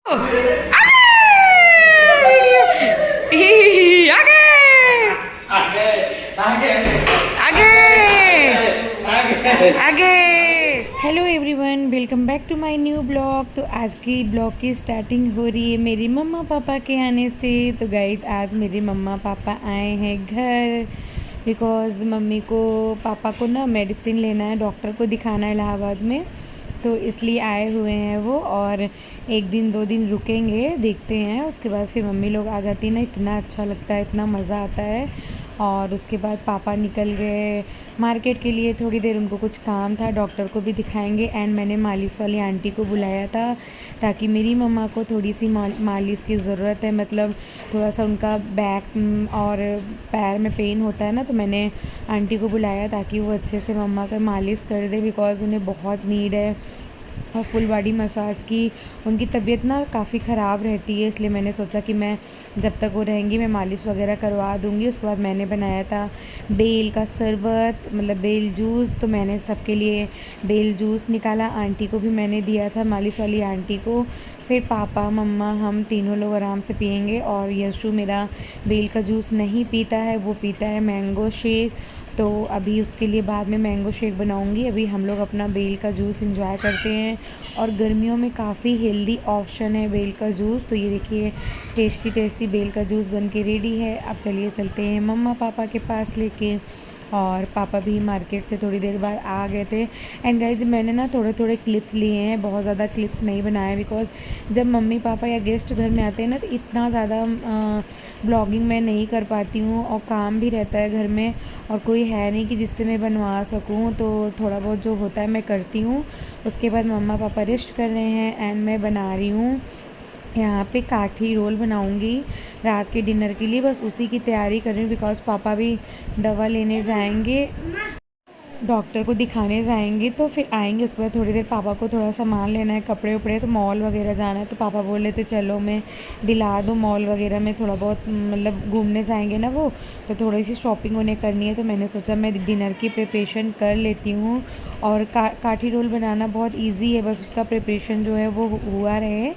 आगे। Hello everyone, welcome back to my new blog. तो आज की ब्लॉग की स्टार्टिंग हो रही है मेरी मम्मा पापा के आने से। तो गाइज आज मेरे मम्मा पापा आए हैं घर बिकॉज़ मम्मी को पापा को ना मेडिसिन लेना है, डॉक्टर को दिखाना है इलाहाबाद में, तो इसलिए आए हुए हैं वो। और एक दिन दो दिन रुकेंगे, देखते हैं, उसके बाद फिर मम्मी लोग आ जाती है ना। इतना अच्छा लगता है, इतना मज़ा आता है। और उसके बाद पापा निकल गए मार्केट के लिए, थोड़ी देर उनको कुछ काम था, डॉक्टर को भी दिखाएंगे। एंड मैंने मालिश वाली आंटी को बुलाया था ताकि मेरी मम्मा को थोड़ी सी मालिश की ज़रूरत है, मतलब थोड़ा सा उनका बैक और पैर में पेन होता है ना, तो मैंने आंटी को बुलाया ताकि वो अच्छे से मम्मा का मालिश कर दे बिकॉज़ उन्हें बहुत नीड है और फुल बॉडी मसाज की। उनकी तबीयत ना काफ़ी ख़राब रहती है, इसलिए मैंने सोचा कि मैं जब तक वो रहेंगी मैं मालिश वगैरह करवा दूँगी। उसके बाद मैंने बनाया था बेल का शरबत, मतलब बेल जूस। तो मैंने सबके लिए बेल जूस निकाला, आंटी को भी मैंने दिया था, मालिश वाली आंटी को। फिर पापा मम्मा हम तीनों लोग आराम से पियेंगे। और यशु मेरा बेल का जूस नहीं पीता है, वो पीता है मैंगो शेक। तो अभी उसके लिए बाद में मैंगो शेक बनाऊंगी। अभी हम लोग अपना बेल का जूस एंजॉय करते हैं और गर्मियों में काफ़ी हेल्दी ऑप्शन है बेल का जूस। तो ये देखिए टेस्टी टेस्टी बेल का जूस बन के रेडी है। अब चलिए चलते हैं मम्मा पापा के पास लेके। और पापा भी मार्केट से थोड़ी देर बाद आ गए थे। एंड गाइज मैंने ना थोड़े थोड़े क्लिप्स लिए हैं, बहुत ज़्यादा क्लिप्स नहीं बनाए बिकॉज़ जब मम्मी पापा या गेस्ट घर में आते हैं ना तो इतना ज़्यादा ब्लॉगिंग मैं नहीं कर पाती हूँ और काम भी रहता है घर में और कोई है नहीं कि जिससे मैं बनवा सकूँ। तो थोड़ा बहुत जो होता है मैं करती हूँ। उसके बाद मम्मा पापा रेस्ट कर रहे हैं एंड मैं बना रही हूँ यहाँ पे काठी रोल बनाऊंगी रात के डिनर के लिए। बस उसी की तैयारी कर रही हूँ बिकॉज़ पापा भी दवा लेने जाएंगे, डॉक्टर को दिखाने जाएंगे, तो फिर आएंगे। उसके बाद थोड़ी देर पापा को थोड़ा सामान लेना है, कपड़े उपड़े, तो मॉल वगैरह जाना है। तो पापा बोल रहे थे चलो मैं दिला दूँ मॉल वगैरह में, थोड़ा बहुत मतलब घूमने जाएंगे ना वो, तो थोड़ी सी शॉपिंग उन्हें करनी है। तो मैंने सोचा मैं डिनर की प्रिपरेशन कर लेती हूँ। और काठी रोल बनाना बहुत ईजी है, बस उसका प्रिपरेशन जो है वो हुआ रहे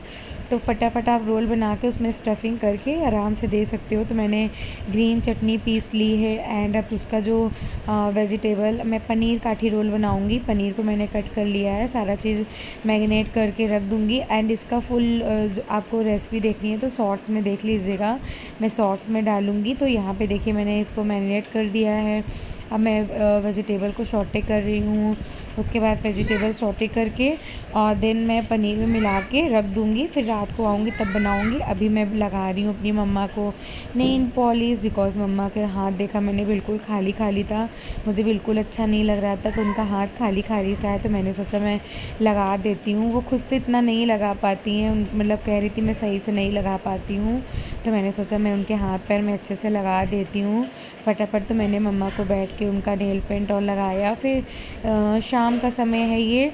तो फटाफट आप रोल बना के उसमें स्टफिंग करके आराम से दे सकते हो। तो मैंने ग्रीन चटनी पीस ली है एंड अब उसका जो वेजिटेबल, मैं पनीर काठी रोल बनाऊंगी। पनीर को मैंने कट कर लिया है, सारा चीज़ मैरिनेट करके रख दूंगी। एंड इसका फुल आपको रेसिपी देखनी है तो शॉर्ट्स में देख लीजिएगा, मैं शॉर्ट्स में डालूँगी। तो यहाँ पे देखिए मैंने इसको मैरिनेट कर दिया है। अब मैं वेजिटेबल को सौटे कर रही हूँ। उसके बाद वेजिटेबल सौटे करके और देन मैं पनीर में मिला के रख दूँगी, फिर रात को आऊँगी तब बनाऊँगी। अभी मैं लगा रही हूँ अपनी मम्मा को नेल पॉलिश बिकॉज़ मम्मा के हाथ देखा मैंने बिल्कुल खाली खाली था, मुझे बिल्कुल अच्छा नहीं लग रहा था। तो उनका हाथ खाली खाली सा है, तो मैंने सोचा मैं लगा देती हूँ। वो खुद से इतना नहीं लगा पाती हैं, मतलब कह रही थी मैं सही से नहीं लगा पाती हूँ, तो मैंने सोचा मैं उनके हाथ पैर में अच्छे से लगा देती हूँ फटाफट। तो मैंने मम्मा को बैठ के उनका नेल पेंट और लगाया। फिर शाम का समय है ये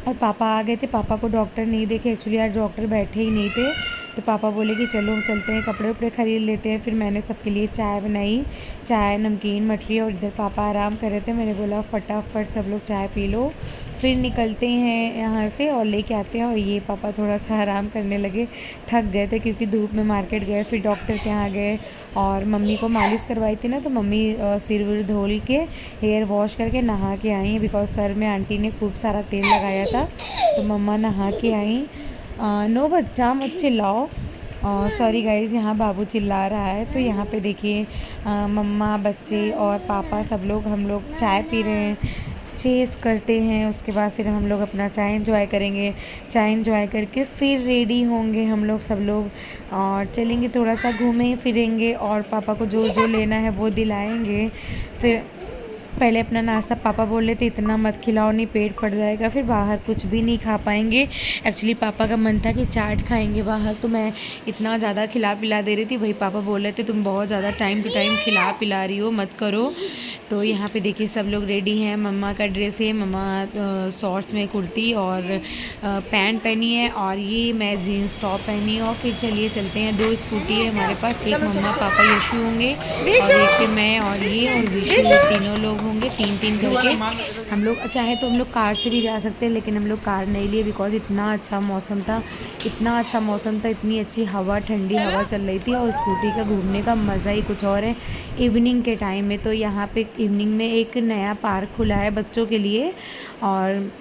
और पापा आ गए थे। पापा को डॉक्टर नहीं देखे, एक्चुअली आज डॉक्टर बैठे ही नहीं थे, तो पापा बोले कि चलो चलते हैं कपड़े उपड़े ख़रीद लेते हैं। फिर मैंने सबके लिए चाय बनाई, चाय नमकीन मठरी, और इधर पापा आराम कर रहे थे। मैंने बोला फटाफट सब लोग चाय पी लो, फिर निकलते हैं यहाँ से और लेके आते हैं। और ये पापा थोड़ा सा आराम करने लगे, थक गए थे क्योंकि धूप में मार्केट गए, फिर डॉक्टर के यहाँ गए और मम्मी को मालिश करवाई थी ना, तो मम्मी सिर विर धोल के हेयर वॉश करके नहा के आई हैं बिकॉज सर में आंटी ने खूब सारा तेल लगाया था। तो मम्मा नहा के आई। नो बच्चा मत चिल्लाओ, सॉरी गाइज़, यहाँ बाबू चिल्ला रहा है। तो यहाँ पे देखिए मम्मा बच्चे और पापा सब लोग, हम लोग चाय पी रहे हैं, चेज़ करते हैं। उसके बाद फिर हम लोग अपना चाय एंजॉय करेंगे, चाय एंजॉय करके फिर रेडी होंगे हम लोग सब लोग और चलेंगे, थोड़ा सा घूमें फिरेंगे और पापा को जो जो लेना है वो दिलाएंगे। फिर पहले अपना नाश्ता, पापा बोल रहे थे इतना मत खिलाओ नहीं पेट फट जाएगा, फिर बाहर कुछ भी नहीं खा पाएंगे। एक्चुअली पापा का मन था कि चाट खाएंगे बाहर, तो मैं इतना ज़्यादा खिला पिला दे रही थी। वही पापा बोल रहे थे तुम बहुत ज़्यादा टाइम टू टाइम खिला पिला रही हो, मत करो। तो यहाँ पे देखिए सब लोग रेडी हैं। मम्मा का ड्रेस है, मम्मा शॉर्ट्स में कुर्ती और पैंट पहनी है और ये मैं जीन्स टॉप पहनी है। और फिर चलिए चलते हैं, 2 स्कूटी है हमारे पास, एक मम्मा पापा यशु होंगे और एक मैं और ये और विशु, तीनों लोग लोग होंगे 3-3 करके। हम लोग चाहे तो हम लोग कार से भी जा सकते हैं, लेकिन हम लोग कार नहीं लिए बिकॉज़ इतना अच्छा मौसम था, इतना अच्छा मौसम था, इतनी अच्छी हवा, ठंडी हवा चल रही थी और स्कूटी का घूमने का मज़ा ही कुछ और है इवनिंग के टाइम में। तो यहाँ पे इवनिंग में एक नया पार्क खुला है बच्चों के लिए और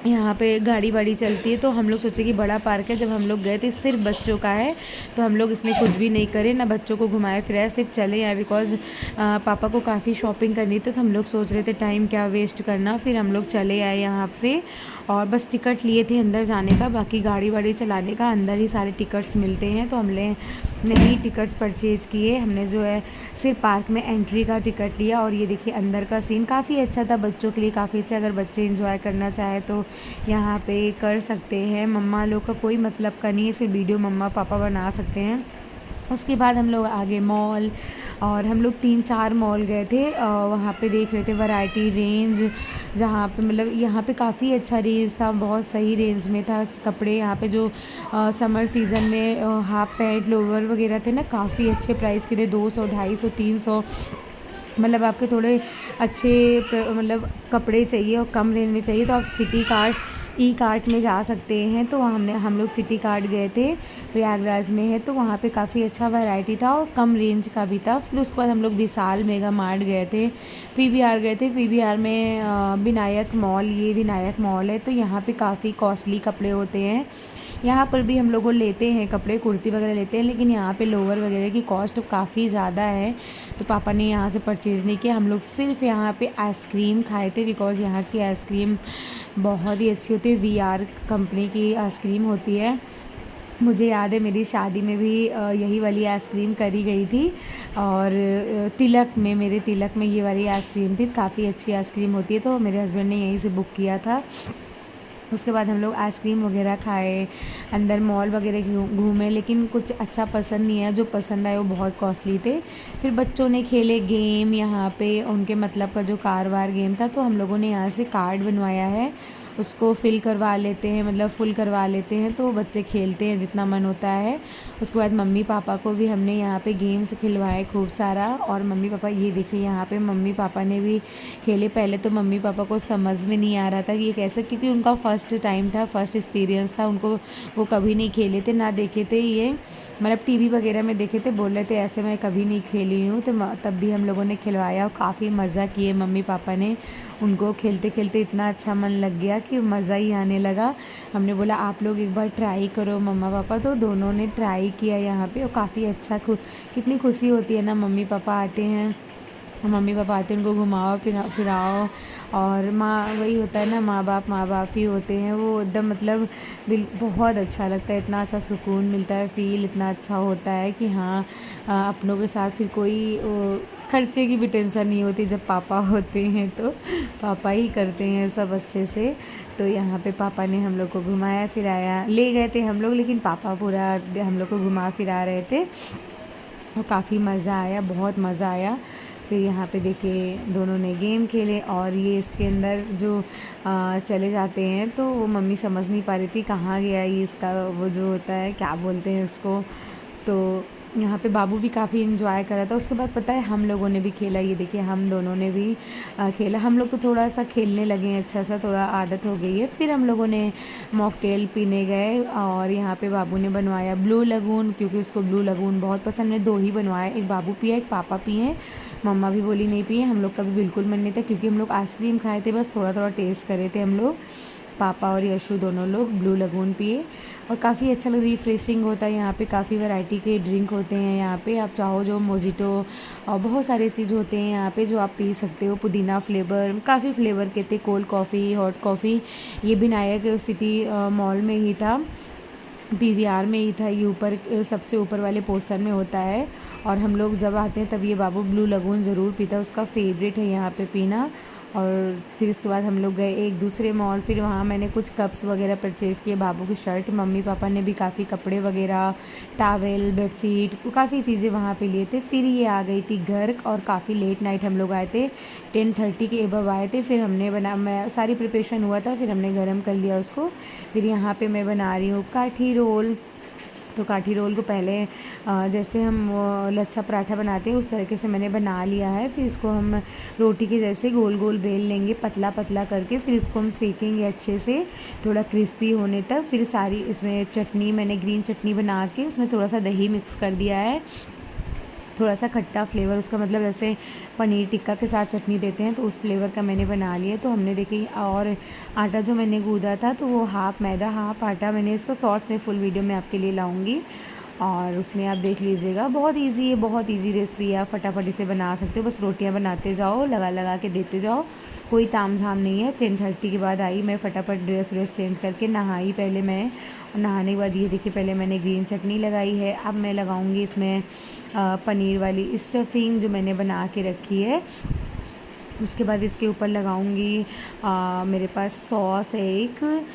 यहाँ पे गाड़ी वाड़ी चलती है। तो हम लोग सोचे कि बड़ा पार्क है, जब हम लोग गए थे सिर्फ बच्चों का है, तो हम लोग इसमें कुछ भी नहीं करें, ना बच्चों को घुमाए फिराए, सिर्फ चले आए बिकॉज़ पापा को काफ़ी शॉपिंग करनी थी। तो हम लोग सोच रहे थे टाइम क्या वेस्ट करना, फिर हम लोग चले आए यहाँ से और बस टिकट लिए थे अंदर जाने का, बाकी गाड़ी वाड़ी चलाने का अंदर ही सारे टिकट्स मिलते हैं। तो हमने नहीं टिकट्स परचेज़ किए, हमने जो है सिर्फ पार्क में एंट्री का टिकट लिया। और ये देखिए अंदर का सीन काफ़ी अच्छा था, बच्चों के लिए काफ़ी अच्छा, अगर बच्चे एंजॉय करना चाहे तो यहाँ पे कर सकते हैं। मम्मा लोग का कोई मतलब का नहीं है, सिर्फ वीडियो मम्मा पापा बना सकते हैं। उसके बाद हम लोग आगे मॉल, और हम लोग 3-4 मॉल गए थे, वहाँ पे देख रहे थे वैरायटी रेंज, जहाँ पे मतलब यहाँ पे काफ़ी अच्छा रेंज था, बहुत सही रेंज में था कपड़े। यहाँ पे जो समर सीज़न में हाफ पैंट लोअर वगैरह थे ना, काफ़ी अच्छे प्राइस के थे, 200, 250, 300, मतलब आपके थोड़े अच्छे मतलब कपड़े चाहिए और कम रेंज में चाहिए तो आप सिटी कार्ट ई कार्ट में जा सकते हैं। तो हम लोग सिटी कार्ट गए थे, प्रयागराज में है, तो वहाँ पे काफ़ी अच्छा वैरायटी था और कम रेंज का भी था। फिर उसके बाद हम लोग विशाल मेगा मार्ट गए थे, पीवीआर गए थे। पीवीआर में विनायक मॉल, ये विनायक मॉल है, तो यहाँ पे काफ़ी कॉस्टली कपड़े होते हैं। यहाँ पर भी हम लोगों लेते हैं कपड़े, कुर्ती वगैरह लेते हैं, लेकिन यहाँ पे लोअर वगैरह की कॉस्ट काफ़ी ज़्यादा है, तो पापा ने यहाँ से परचेज़ नहीं किया। हम लोग सिर्फ यहाँ पे आइसक्रीम खाए थे बिकॉज़ यहाँ की आइसक्रीम बहुत ही अच्छी होती है, वीआर कंपनी की आइसक्रीम होती है। मुझे याद है मेरी शादी में भी यही वाली आइसक्रीम करी गई थी, और तिलक में, मेरे तिलक में ये वाली आइसक्रीम थी, काफ़ी अच्छी आइसक्रीम होती है, तो मेरे हस्बैंड ने यहीं से बुक किया था। उसके बाद हम लोग आइसक्रीम वगैरह खाए, अंदर मॉल वगैरह घूमे, लेकिन कुछ अच्छा पसंद नहीं आया, जो पसंद आए वो बहुत कॉस्टली थे। फिर बच्चों ने खेले गेम यहाँ पे, उनके मतलब का जो कार वार गेम था, तो हम लोगों ने यहाँ से कार्ड बनवाया है, उसको फिल करवा लेते हैं, मतलब फुल करवा लेते हैं, तो बच्चे खेलते हैं जितना मन होता है। उसके बाद मम्मी पापा को भी हमने यहाँ पे गेम्स खिलवाए खूब सारा, और मम्मी पापा ये देखिए यहाँ पे मम्मी पापा ने भी खेले। पहले तो मम्मी पापा को समझ में नहीं आ रहा था कि ये कैसे, क्योंकि उनका फर्स्ट टाइम था, फर्स्ट एक्सपीरियंस था, उनको वो कभी नहीं खेले थे, ना देखे थे ये, मतलब टीवी वगैरह में देखे थे, बोल रहे थे ऐसे मैं कभी नहीं खेली हूँ। तो तब भी हम लोगों ने खिलवाया और काफ़ी मज़ा किए मम्मी पापा ने, उनको खेलते खेलते इतना अच्छा मन लग गया कि मज़ा ही आने लगा। हमने बोला आप लोग एक बार ट्राई करो मम्मा पापा, तो दोनों ने ट्राई किया यहाँ पे, और काफ़ी अच्छा कितनी खुशी होती है ना, मम्मी पापा आते हैं, मम्मी पापा आते हैं, उनको घुमाओ फिराओ, और माँ वही होता है ना, माँ बाप ही होते हैं, वो एकदम मतलब बहुत अच्छा लगता है, इतना अच्छा सुकून मिलता है, फील इतना अच्छा होता है कि हाँ अपनों के साथ फिर कोई खर्चे की भी टेंशन नहीं होती, जब पापा होते हैं तो पापा ही करते हैं सब अच्छे से। तो यहाँ पे पापा ने हम लोग को घुमाया फिराया, ले गए थे हम लोग, लेकिन पापा पूरा हम लोग को घुमा फिरा रहे थे, और काफ़ी मज़ा आया, बहुत मज़ा आया। फिर यहाँ पे देखिए दोनों ने गेम खेले, और ये इसके अंदर जो चले जाते हैं, तो वो मम्मी समझ नहीं पा रही थी कहाँ गया ये इसका वो जो होता है, क्या बोलते हैं इसको। तो यहाँ पे बाबू भी काफ़ी इन्जॉय कर रहा था। उसके बाद पता है हम लोगों ने भी खेला, ये देखिए हम दोनों ने भी खेला। हम लोग तो थोड़ा सा खेलने लगे हैं, अच्छा सा थोड़ा आदत हो गई है। फिर हम लोगों ने मॉकटेल पीने गए, और यहाँ पे बाबू ने बनवाया ब्लू लगून, क्योंकि उसको ब्लू लगून बहुत पसंद है, 2 ही बनवाया, एक बाबू पिया एक पापा पिए, मम्मा भी बोली नहीं पिए, हम लोग का भी बिल्कुल मन नहीं था, क्योंकि हम लोग आइसक्रीम खाए थे, बस थोड़ा थोड़ा टेस्ट करे थे हम लोग, पापा और यशु दोनों लोग ब्लू लगून पिए, और काफ़ी अच्छा लग, रिफ्रेशिंग होता है। यहाँ पे काफ़ी वैरायटी के ड्रिंक होते हैं, यहाँ पे आप चाहो जो मोजिटो और बहुत सारे चीज़ होते हैं यहाँ पे जो आप पी सकते हो, पुदीना फ्लेवर, काफ़ी फ्लेवर के थे, कोल्ड कॉफ़ी, हॉट कॉफ़ी। ये विनायक सिटी मॉल में ही था, पीवीआर में ही था, ये ऊपर सबसे ऊपर वाले पोर्शन में होता है, और हम लोग जब आते हैं तब ये बाबू ब्लू लगून ज़रूर पीता है, उसका फेवरेट है यहाँ पे पीना। और फिर उसके बाद हम लोग गए एक दूसरे मॉल, फिर वहाँ मैंने कुछ कप्स वगैरह परचेज़ किए, बाबू की शर्ट, मम्मी पापा ने भी काफ़ी कपड़े वगैरह, टावल, बेडशीट, काफ़ी चीज़ें वहाँ पे लिए थे। फिर ये आ गई थी घर, और काफ़ी लेट नाइट हम लोग आए थे, 10:30 के एबव आए थे। फिर हमने मैं सारी प्रिपरेशन हुआ था, फिर हमने गर्म कर लिया उसको। फिर यहाँ पर मैं बना रही हूँ काठी रोल, तो काठी रोल को पहले जैसे हम लच्छा पराठा बनाते हैं उस तरीके से मैंने बना लिया है। फिर इसको हम रोटी के जैसे गोल गोल बेल लेंगे पतला पतला करके, फिर इसको हम सेकेंगे अच्छे से थोड़ा क्रिस्पी होने तक। फिर सारी इसमें चटनी मैंने ग्रीन चटनी बना के उसमें थोड़ा सा दही मिक्स कर दिया है, थोड़ा सा खट्टा फ्लेवर उसका, मतलब जैसे पनीर टिक्का के साथ चटनी देते हैं तो उस फ्लेवर का मैंने बना लिया। तो हमने देखिए, और आटा जो मैंने गूँधा था तो वो हाफ़ मैदा हाफ़ आटा, मैंने इसको शॉर्ट्स में फुल वीडियो में आपके लिए लाऊंगी और उसमें आप देख लीजिएगा। बहुत इजी है, बहुत इजी रेसिपी है, आप फटाफट इसे बना सकते हो। बस रोटियां बनाते जाओ, लगा लगा के देते जाओ, कोई ताम झाम नहीं है। 10:30 के बाद आई मैं, फटाफट ड्रेस व्रेस चेंज करके नहाई पहले मैं, और नहाने के बाद ये देखिए पहले मैंने ग्रीन चटनी लगाई है। अब मैं लगाऊंगी इसमें पनीर वाली स्टफिंग जो मैंने बना के रखी है। उसके बाद इसके ऊपर लगाऊंगी मेरे पास सॉस है एक,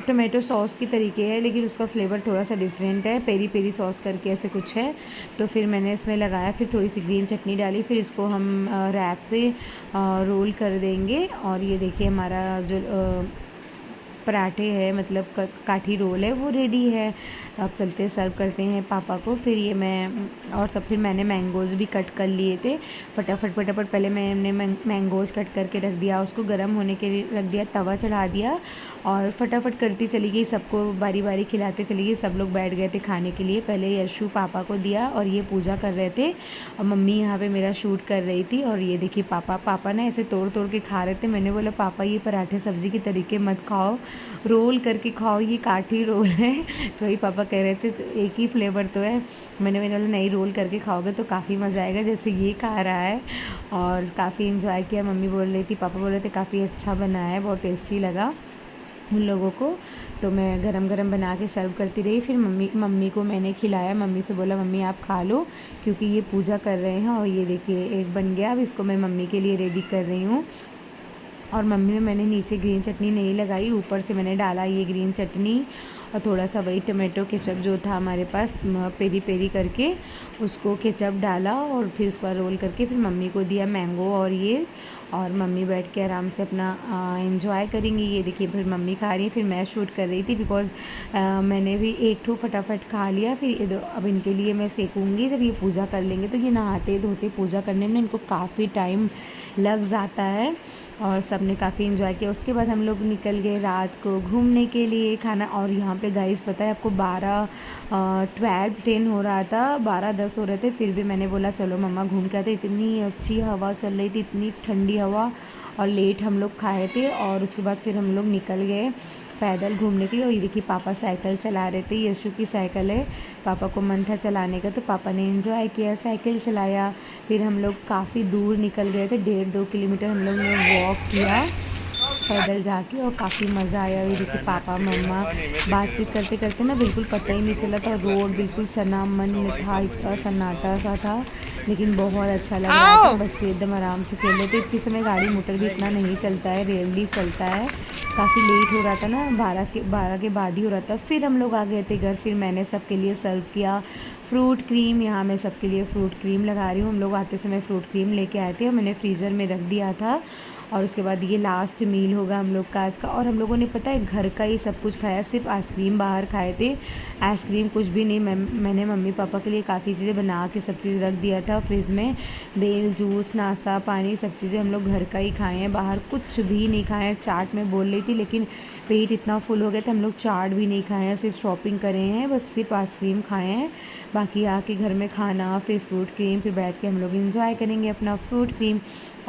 टोमेटो सॉस की तरीके है लेकिन उसका फ्लेवर थोड़ा सा डिफरेंट है, पेरी पेरी सॉस करके ऐसे कुछ है। तो फिर मैंने इसमें लगाया, फिर थोड़ी सी ग्रीन चटनी डाली, फिर इसको हम रैप से रोल कर देंगे। और ये देखिए हमारा जो पराठे है, मतलब काठी रोल है, वो रेडी है। अब चलते सर्व करते हैं पापा को। फिर ये मैं और सब, फिर मैंने मैंगोज़ भी कट कर लिए थे फटाफट फटाफट। पहले मैंने मैंगोज़ कट करके रख दिया, उसको गर्म होने के लिए रख दिया, तवा चढ़ा दिया और फटाफट करती चली गई, सबको बारी बारी खिलाते चली गई। सब लोग बैठ गए थे खाने के लिए। पहले यशु पापा को दिया और ये पूजा कर रहे थे और मम्मी यहाँ पे मेरा शूट कर रही थी। और ये देखिए पापा ने ऐसे तोड़ तोड़ के खा रहे थे। मैंने बोला पापा ये पराठे सब्ज़ी के तरीके मत खाओ, रोल करके खाओ, ये काठी रोल है। तो वही पापा कह रहे थे तो एक ही फ्लेवर तो है। मैंने बोला नहीं, रोल करके खाओगे तो काफ़ी मज़ा आएगा जैसे ये खा रहा है। और काफ़ी इन्जॉय किया। मम्मी बोल रही थी, पापा बोल रहे थे काफ़ी अच्छा बना है, बहुत टेस्टी लगा उन लोगों को। तो मैं गरम गरम बना के सर्व करती रही। फिर मम्मी को मैंने खिलाया, मम्मी से बोला मम्मी आप खा लो क्योंकि ये पूजा कर रहे हैं। और ये देखिए एक बन गया, अब इसको मैं मम्मी के लिए रेडी कर रही हूँ। और मम्मी में मैंने नीचे ग्रीन चटनी नहीं लगाई, ऊपर से मैंने डाला ये ग्रीन चटनी और थोड़ा सा वही टमाटो केचप जो था हमारे पास पेरी पेरी करके, उसको केचप डाला और फिर उसको रोल करके फिर मम्मी को दिया मैंगो और ये। और मम्मी बैठ के आराम से अपना एंजॉय करेंगी। ये देखिए फिर मम्मी खा रही है, फिर मैं शूट कर रही थी बिकॉज़ मैंने भी एक ठो फटाफट खा लिया। फिर अब इनके लिए मैं सेकूँगी। जब ये पूजा कर लेंगे तो ये नहाते धोते पूजा करने में इनको काफ़ी टाइम लग जाता है। और सब ने काफ़ी इन्जॉय किया। उसके बाद हम लोग निकल गए रात को घूमने के लिए खाना। और यहाँ पे गाइस पता है आपको 12:10 हो रहा था, 12:10 हो रहे थे, फिर भी मैंने बोला चलो मम्मा घूम के आते। इतनी अच्छी हवा चल रही थी, इतनी ठंडी हवा, और लेट हम लोग खाए थे। और उसके बाद फिर हम लोग निकल गए पैदल घूमने के लिए। और ये देखिए पापा साइकिल चला रहे थे, यशु की साइकिल है, पापा को मन था चलाने का तो पापा ने एंजॉय किया, साइकिल चलाया। फिर हम लोग काफ़ी दूर निकल गए थे, 1.5-2 किलोमीटर हम लोग ने वॉक किया पैदल जाके और काफ़ी मज़ा आया। ये देखिए पापा मम्मा बातचीत करते करते ना बिल्कुल पता ही नहीं चला था, रोड बिल्कुल सन्नाटा था, इतना सन्नाटा सा था, लेकिन बहुत अच्छा लग रहा था। बच्चे एकदम आराम से खेल रहे थे। इतनी समय गाड़ी मोटर भी इतना नहीं चलता है, रेयरली चलता है। काफ़ी लेट हो रहा था ना, 12 के बाद ही हो रहा था। फिर हम लोग आ गए थे घर। फिर मैंने सबके लिए सर्व किया फ्रूट क्रीम। यहाँ मैं सबके लिए फ्रूट क्रीम लगा रही हूँ। हम लोग आते समय फ्रूट क्रीम लेके आए थे और मैंने फ्रीज़र में रख दिया था। और उसके बाद ये लास्ट मील होगा हम लोग का आज का। और हम लोगों ने पता है घर का ही सब कुछ खाया, सिर्फ आइसक्रीम बाहर खाए थे, आइसक्रीम कुछ भी नहीं। मैंने मम्मी पापा के लिए काफ़ी चीज़ें बना के सब चीज़ रख दिया था फ्रिज में, बेल जूस नाश्ता पानी सब चीज़ें हम लोग घर का ही खाए हैं, बाहर कुछ भी नहीं खाए हैं। चाट में बोल रही थी लेकिन पेट इतना फुल हो गया था, हम लोग चाट भी नहीं खाए हैं, सिर्फ शॉपिंग करे हैं, बस सिर्फ आइसक्रीम खाए हैं। बाकी आके घर में खाना, फिर फ्रूट क्रीम, फिर बैठ के हम लोग इंजॉय करेंगे अपना फ्रूट क्रीम।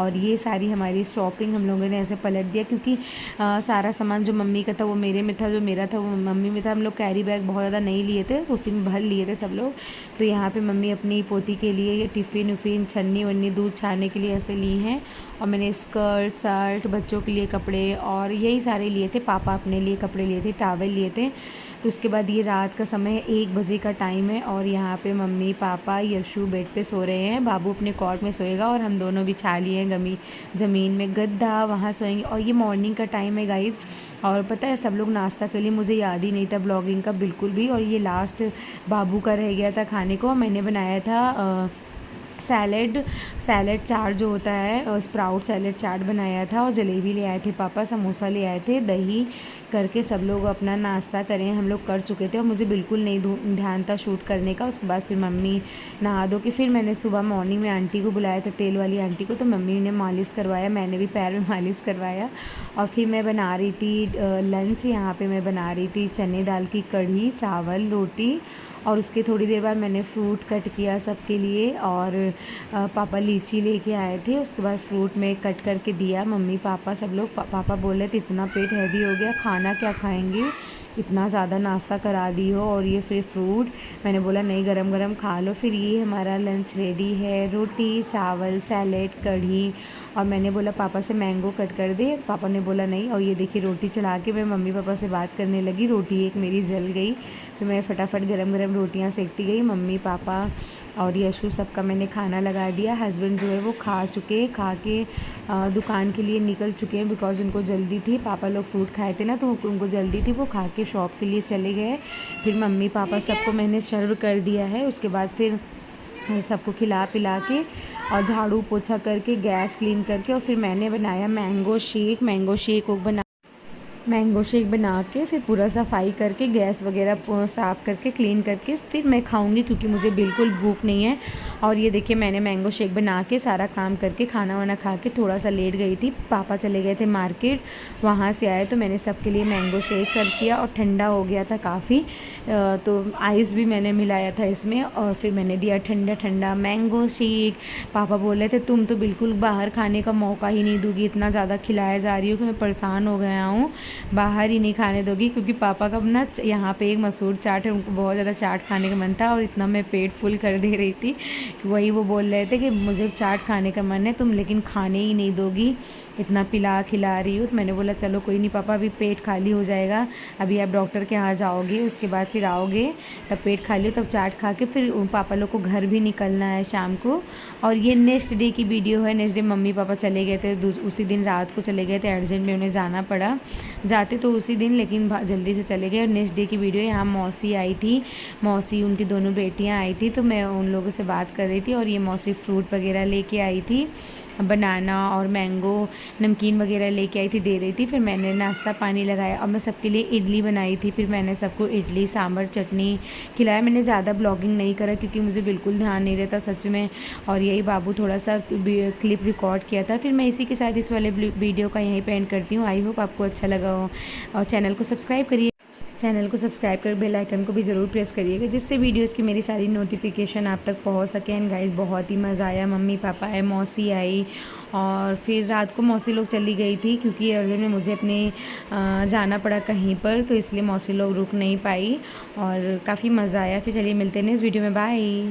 और ये सारी हमारी शॉपिंग हम लोगों ने ऐसे पलट दिया क्योंकि सारा सामान जो मम्मी का था वो मेरे में था, जो मेरा था वो मम्मी में था। हम लोग कैरी बैग बहुत ज़्यादा नहीं लिए थे, उसी में भर लिए थे सब लोग। तो यहाँ पे मम्मी अपनी पोती के लिए ये टिफ़िन उफ़िन छन्नी वन्नी दूध छाने के लिए ऐसे ली हैं। और मैंने स्कर्ट शर्ट बच्चों के लिए कपड़े और यही सारे लिए थे। पापा अपने लिए कपड़े लिए थे, टॉवल लिए थे। तो उसके बाद ये रात का समय 1 बजे का टाइम है और यहाँ पे मम्मी पापा यशु बेड पे सो रहे हैं, बाबू अपने कॉट में सोएगा और हम दोनों बिछा लिए हैं ज़मीन में गद्दा, वहाँ सोएंगे। और ये मॉर्निंग का टाइम है गाइज़। और पता है सब लोग नाश्ता के लिए, मुझे याद ही नहीं था ब्लॉगिंग का बिल्कुल भी। और ये लास्ट बाबू का रह गया था खाने को, मैंने बनाया था सैलेड चाट जो होता है, स्प्राउट सैलेड चाट बनाया था। और जलेबी ले आए थे पापा, समोसा ले आए थे, दही करके सब लोग अपना नाश्ता करें, हम लोग कर चुके थे और मुझे बिल्कुल नहीं ध्यान था शूट करने का। उसके बाद फिर मम्मी नहा धो के फिर मैंने सुबह मॉर्निंग में आंटी को बुलाया था, तेल वाली आंटी को, तो मम्मी ने मालिश करवाया, मैंने भी पैर में मालिश करवाया। और फिर मैं बना रही थी लंच। यहाँ पे मैं बना रही थी चने दाल की कढ़ी, चावल, रोटी, और उसके थोड़ी देर बाद मैंने फ्रूट कट किया सबके लिए। और पापा लीची लेके आए थे, उसके बाद फ्रूट में कट करके दिया। मम्मी पापा सब लोग पापा बोले थे इतना पेट हैवी हो गया, खाना क्या खाएंगे, इतना ज़्यादा नाश्ता करा दी हो और ये फिर फ्रूट। मैंने बोला नहीं, गरम गरम खा लो। फिर ये हमारा लंच रेडी है, रोटी, चावल, सैलेड, कढ़ी। और मैंने बोला पापा से मैंगो कट कर दे, पापा ने बोला नहीं। और ये देखिए रोटी चढ़ा के मैं मम्मी पापा से बात करने लगी, रोटी एक मेरी जल गई, फिर मैं फटाफट गरम गरम रोटियां सेकती गई। मम्मी पापा और यशु सबका मैंने खाना लगा दिया। हस्बैंड जो है वो खा के दुकान के लिए निकल चुके हैं, बिकॉज़ उनको जल्दी थी। पापा लोग फ्रूट खाए थे ना, तो उनको जल्दी थी, वो खा के शॉप के लिए चले गए। फिर मम्मी पापा सबको मैंने सर्व कर दिया है। उसके बाद फिर सबको खिला पिला के और झाड़ू पोछा करके गैस क्लीन करके, और फिर मैंने बनाया मैंगो शेक बना के फिर पूरा सफाई करके गैस वगैरह साफ़ करके क्लीन करके फिर मैं खाऊंगी, क्योंकि मुझे बिल्कुल भूख नहीं है। और ये देखिए मैंने मैंगो शेक बना के सारा काम करके खाना वाना खा के थोड़ा सा लेट गई थी। पापा चले गए थे मार्केट, वहाँ से आए तो मैंने सबके लिए मैंगो शेक सर्व किया। और ठंडा हो गया था काफ़ी, तो आइस भी मैंने मिलाया था इसमें, और फिर मैंने दिया ठंडा ठंडा मैंगो शेक। पापा बोल रहे थे तुम तो बिल्कुल बाहर खाने का मौका ही नहीं दोगी, इतना ज़्यादा खिलाया जा रही हो कि मैं परेशान हो गया हूँ, बाहर ही नहीं खाने दोगी। क्योंकि पापा का ना यहाँ पे एक मसूर चाट है, उनको बहुत ज़्यादा चाट खाने का मन था, और इतना मैं पेट फुल कर दे रही थी। वही वो बोल रहे थे कि मुझे चाट खाने का मन है, तुम लेकिन खाने ही नहीं दोगी, इतना पिला खिला रही हो। तो मैंने बोला चलो कोई नहीं पापा, अभी पेट खाली हो जाएगा, अभी आप डॉक्टर के यहाँ जाओगे, उसके बाद फिर आओगे, तब पेट खाली हो, तब चाट खा के फिर पापा लोग को घर भी निकलना है शाम को। और ये नेक्स्ट डे की वीडियो है। नेक्स्ट डे मम्मी पापा चले गए थे, उसी दिन रात को चले गए थे, अर्जेंट में उन्हें जाना पड़ा, जाते तो उसी दिन लेकिन जल्दी से चले गए। और नेक्स्ट डे की वीडियो, यहाँ मौसी आई थी, मौसी उनकी दोनों बेटियाँ आई थी, तो मैं उन लोगों से बात कर रही थी। और ये मौसी फ्रूट वगैरह लेके आई थी, बनाना और मैंगो नमकीन वगैरह लेके आई थी, दे रही थी। फिर मैंने नाश्ता पानी लगाया और मैं सबके लिए इडली बनाई थी। फिर मैंने सबको इडली सांभर चटनी खिलाया। मैंने ज़्यादा ब्लॉगिंग नहीं करा क्योंकि मुझे बिल्कुल ध्यान नहीं रहता सच में, और यही बाबू थोड़ा सा क्लिप रिकॉर्ड किया था। फिर मैं इसी के साथ इस वाले वीडियो का यहीं पे एंड करती हूँ। आई होप आपको अच्छा लगा हो, और चैनल को सब्सक्राइब कर बेल आइकन को भी ज़रूर प्रेस करिएगा, जिससे वीडियोज़ की मेरी सारी नोटिफिकेशन आप तक पहुंच सके। एंड गाइस बहुत ही मज़ा आया, मम्मी पापा आए, मौसी आई, और फिर रात को मौसी लोग चली गई थी क्योंकि अर्जेंट में मुझे अपने जाना पड़ा कहीं पर, तो इसलिए मौसी लोग रुक नहीं पाई, और काफ़ी मज़ा आया। फिर चलिए मिलते हैं इस वीडियो में, बाय।